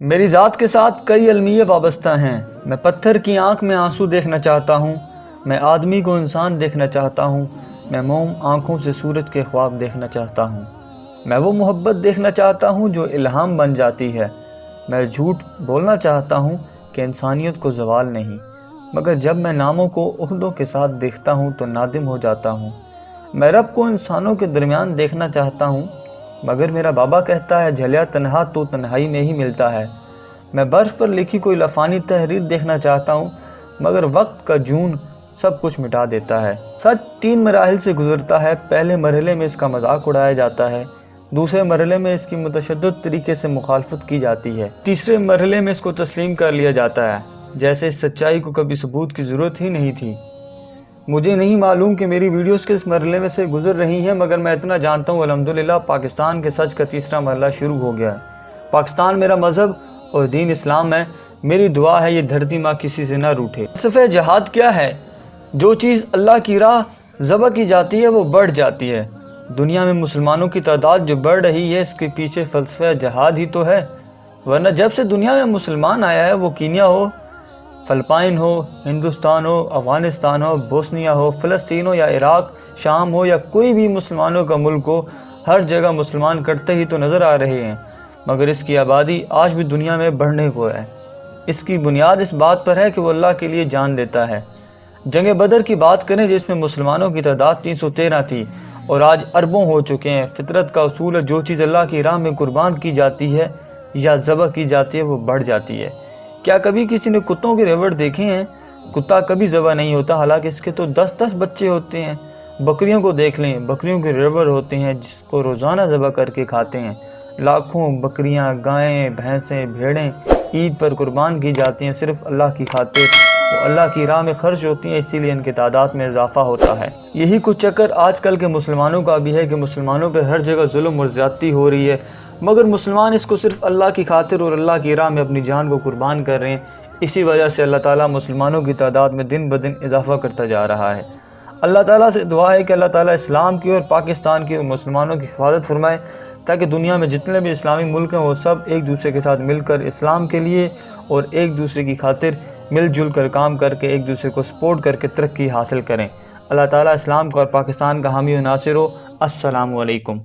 میری ذات کے ساتھ کئی المیے وابستہ ہیں۔ میں پتھر کی آنکھ میں آنسو دیکھنا چاہتا ہوں، میں آدمی کو انسان دیکھنا چاہتا ہوں، میں موم آنکھوں سے سورج کے خواب دیکھنا چاہتا ہوں، میں وہ محبت دیکھنا چاہتا ہوں جو الہام بن جاتی ہے۔ میں جھوٹ بولنا چاہتا ہوں کہ انسانیت کو زوال نہیں، مگر جب میں ناموں کو عہدوں کے ساتھ دیکھتا ہوں تو نادم ہو جاتا ہوں۔ میں رب کو انسانوں کے درمیان دیکھنا چاہتا ہوں، مگر میرا بابا کہتا ہے جھلیا تنہا تو تنہائی میں ہی ملتا ہے۔ میں برف پر لکھی کوئی لفانی تحریر دیکھنا چاہتا ہوں، مگر وقت کا جون سب کچھ مٹا دیتا ہے۔ سچ 3 مراحل سے گزرتا ہے۔ پہلے مرحلے میں اس کا مذاق اڑایا جاتا ہے، دوسرے مرحلے میں اس کی متشدد طریقے سے مخالفت کی جاتی ہے، تیسرے مرحلے میں اس کو تسلیم کر لیا جاتا ہے جیسے اس سچائی کو کبھی ثبوت کی ضرورت ہی نہیں تھی۔ مجھے نہیں معلوم کہ میری ویڈیوز کس مرحلے میں سے گزر رہی ہیں، مگر میں اتنا جانتا ہوں الحمدللہ پاکستان کے سچ کا تیسرا مرحلہ شروع ہو گیا ہے۔ پاکستان میرا مذہب اور دین اسلام ہے۔ میری دعا ہے یہ دھرتی ماں کسی سے نہ روٹھے۔ فلسفہ جہاد کیا ہے؟ جو چیز اللہ کی راہ ذبح کی جاتی ہے وہ بڑھ جاتی ہے۔ دنیا میں مسلمانوں کی تعداد جو بڑھ رہی ہے اس کے پیچھے فلسفہ جہاد ہی تو ہے، ورنہ جب سے دنیا میں مسلمان آیا ہے، وہ کینیا ہو، فلپائن ہو، ہندوستان ہو، افغانستان ہو، بوسنیا ہو، فلسطین ہو یا عراق، شام ہو یا کوئی بھی مسلمانوں کا ملک ہو، ہر جگہ مسلمان کٹتے ہی تو نظر آ رہے ہیں، مگر اس کی آبادی آج بھی دنیا میں بڑھنے کو ہے۔ اس کی بنیاد اس بات پر ہے کہ وہ اللہ کے لیے جان دیتا ہے۔ جنگ بدر کی بات کریں جس میں مسلمانوں کی تعداد 313 تھی اور آج اربوں ہو چکے ہیں۔ فطرت کا اصول ہے جو چیز اللہ کی راہ میں قربان کی جاتی ہے یا ذبح کی جاتی ہے وہ بڑھ جاتی ہے۔ کیا کبھی کسی نے کتوں کے ریوڑ دیکھے ہیں؟ کتا کبھی ذبح نہیں ہوتا، حالانکہ اس کے تو 10 بچے ہوتے ہیں۔ بکریوں کو دیکھ لیں، بکریوں کے ریوڑ ہوتے ہیں جس کو روزانہ ذبح کر کے کھاتے ہیں۔ لاکھوں بکریاں، گائیں، بھینسیں، بھیڑیں عید پر قربان کی جاتی ہیں صرف اللہ کی خاطر۔ وہ اللہ کی راہ میں خرچ ہوتی ہیں، اسی لیے ان کی تعداد میں اضافہ ہوتا ہے۔ یہی کچھ چکر آج کل کے مسلمانوں کا بھی ہے کہ مسلمانوں پہ ہر جگہ ظلم اور زیادتی ہو رہی ہے، مگر مسلمان اس کو صرف اللہ کی خاطر اور اللہ کی راہ میں اپنی جان کو قربان کر رہے ہیں۔ اسی وجہ سے اللہ تعالیٰ مسلمانوں کی تعداد میں دن بدن اضافہ کرتا جا رہا ہے۔ اللہ تعالیٰ سے دعا ہے کہ اللہ تعالیٰ اسلام کی اور پاکستان کی اور مسلمانوں کی حفاظت فرمائے، تاکہ دنیا میں جتنے بھی اسلامی ملک ہیں وہ سب ایک دوسرے کے ساتھ مل کر اسلام کے لیے اور ایک دوسرے کی خاطر مل جل کر کام کر کے ایک دوسرے کو سپورٹ کر کے ترقی حاصل کریں۔ اللہ تعالیٰ اسلام کا اور پاکستان کا حامی و ناصر ہو۔ السلام علیکم۔